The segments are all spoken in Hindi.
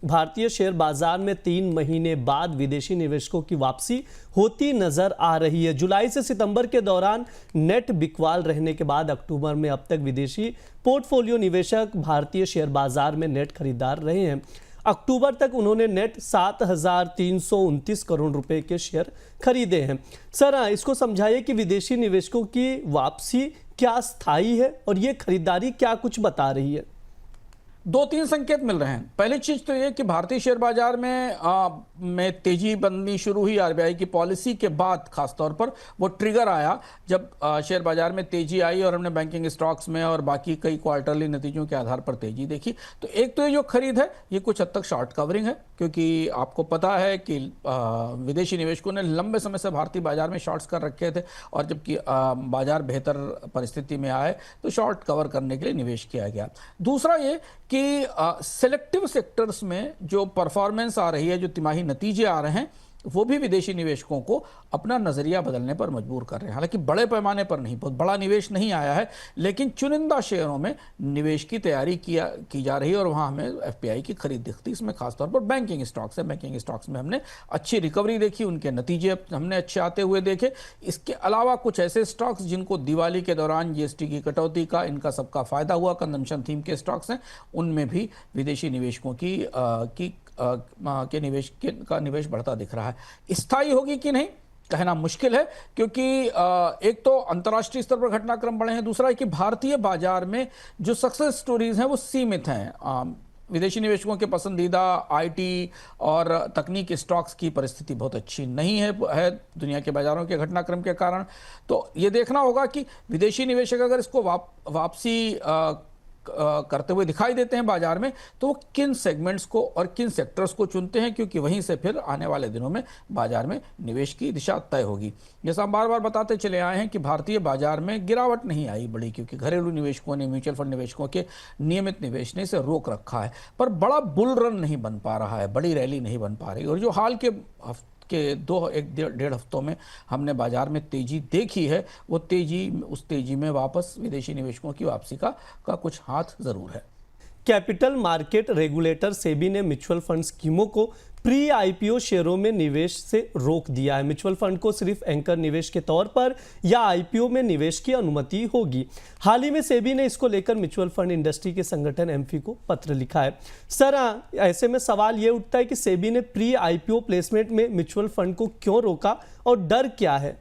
भारतीय शेयर बाजार में 3 महीने बाद विदेशी निवेशकों की वापसी होती नजर आ रही है। जुलाई से सितंबर के दौरान नेट बिकवाल रहने के बाद अक्टूबर में अब तक विदेशी पोर्टफोलियो निवेशक भारतीय शेयर बाजार में नेट खरीदार रहे हैं। अक्टूबर तक उन्होंने नेट 7,329 करोड़ रुपए के शेयर खरीदे हैं। सर, इसको समझाइए कि विदेशी निवेशकों की वापसी क्या स्थायी है और ये खरीदारी क्या कुछ बता रही है? 2-3 संकेत मिल रहे हैं। पहली चीज तो ये कि भारतीय शेयर बाजार में तेजी बननी शुरू हुई आरबीआई की पॉलिसी के बाद, खासतौर पर वो ट्रिगर आया जब शेयर बाजार में तेजी आई और हमने बैंकिंग स्टॉक्स में और बाकी कई क्वार्टरली नतीजों के आधार पर तेजी देखी। तो एक तो ये जो खरीद है ये कुछ हद तक शॉर्ट कवरिंग है, क्योंकि आपको पता है कि विदेशी निवेशकों ने लंबे समय से भारतीय बाजार में शॉर्ट्स कर रखे थे और जबकि बाजार बेहतर परिस्थिति में आए तो शॉर्ट कवर करने के लिए निवेश किया गया। दूसरा ये कि सेलेक्टिव सेक्टर्स में जो परफॉर्मेंस आ रही है, जो तिमाही नतीजे आ रहे हैं, वो भी विदेशी निवेशकों को अपना नजरिया बदलने पर मजबूर कर रहे हैं। हालांकि बड़े पैमाने पर नहीं, बहुत बड़ा निवेश नहीं आया है, लेकिन चुनिंदा शेयरों में निवेश की तैयारी की जा रही है और वहां हमें एफपीआई की खरीद दिखती है। इसमें खासतौर पर बैंकिंग स्टॉक्स है। बैंकिंग स्टॉक्स में हमने अच्छी रिकवरी देखी, उनके नतीजे हमने अच्छे आते हुए देखे। इसके अलावा कुछ ऐसे स्टॉक्स जिनको दिवाली के दौरान जीएसटी की कटौती का, इनका सबका फायदा हुआ, कंजम्पशन थीम के स्टॉक्स हैं, उनमें भी विदेशी निवेशकों के निवेश बढ़ता दिख रहा है। स्थायी होगी कि नहीं कहना मुश्किल है, क्योंकि एक तो अंतर्राष्ट्रीय स्तर पर घटनाक्रम बढ़े हैं, दूसरा है कि भारतीय बाजार में जो सक्सेस स्टोरीज हैं वो सीमित हैं। विदेशी निवेशकों के पसंदीदा आईटी और तकनीक स्टॉक्स की परिस्थिति बहुत अच्छी नहीं है दुनिया के बाजारों के घटनाक्रम के कारण। तो ये देखना होगा कि विदेशी निवेशक अगर इसको वापसी करते हुए दिखाई देते हैं बाजार में, तो वो किन सेगमेंट्स को और किन सेक्टर्स को चुनते हैं, क्योंकि वहीं से फिर आने वाले दिनों में बाजार में निवेश की दिशा तय होगी। जैसा हम बार बार बताते चले आए हैं कि भारतीय बाजार में गिरावट नहीं आई बड़ी, क्योंकि घरेलू निवेशकों ने, म्यूचुअल फंड निवेशकों के नियमित निवेश ने इसे रोक रखा है। पर बड़ा बुल रन नहीं बन पा रहा है, बड़ी रैली नहीं बन पा रही। और जो हाल के डेढ़ हफ्तों में हमने बाजार में तेजी देखी है, वो उस तेजी में वापस विदेशी निवेशकों की वापसी का कुछ हाथ जरूर है। कैपिटल मार्केट रेगुलेटर सेबी ने म्यूचुअल फंड स्कीमों को प्री आईपीओ शेयरों में निवेश से रोक दिया है। म्यूचुअल फंड को सिर्फ एंकर निवेश के तौर पर या आईपीओ में निवेश की अनुमति होगी। हाल ही में सेबी ने इसको लेकर म्यूचुअल फंड इंडस्ट्री के संगठन एमफी को पत्र लिखा है। सर, ऐसे में सवाल यह उठता है कि सेबी ने प्री आईपीओ प्लेसमेंट में म्यूचुअल फंड को क्यों रोका और डर क्या है?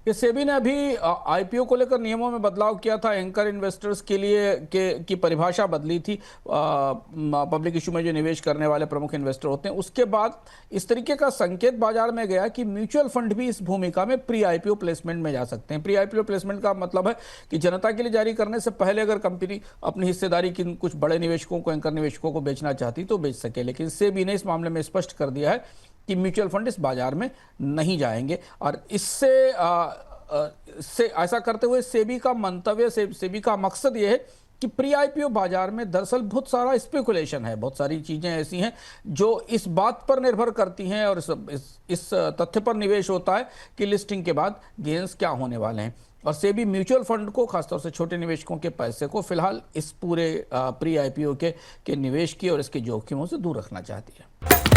सेबी ने अभी आईपीओ को लेकर नियमों में बदलाव किया था। एंकर इन्वेस्टर्स के लिए की परिभाषा बदली थी। पब्लिक इशू में जो निवेश करने वाले प्रमुख इन्वेस्टर होते हैं, उसके बाद इस तरीके का संकेत बाजार में गया कि म्यूचुअल फंड भी इस भूमिका में प्री आईपीओ प्लेसमेंट में जा सकते हैं। प्री आईपीओ प्लेसमेंट का मतलब है कि जनता के लिए जारी करने से पहले अगर कंपनी अपनी हिस्सेदारी की कुछ बड़े निवेशकों को, एंकर निवेशकों को बेचना चाहती तो बेच सके। लेकिन सेबी ने इस मामले में स्पष्ट कर दिया है कि म्यूचुअल फंड इस बाजार में नहीं जाएंगे। और इससे ऐसा करते हुए सेबी का मंतव्य, सेबी का मकसद यह है कि प्री आईपीओ बाजार में दरअसल बहुत सारा स्पेकुलेशन है, बहुत सारी चीजें ऐसी हैं जो इस बात पर निर्भर करती हैं और इस तथ्य पर निवेश होता है कि लिस्टिंग के बाद गेन्स क्या होने वाले हैं। और सेबी म्यूचुअल फंड को, खासतौर से छोटे निवेशकों के पैसे को, फिलहाल इस पूरे प्री आईपीओ के निवेश की और इसके जोखिमों से दूर रखना चाहती है।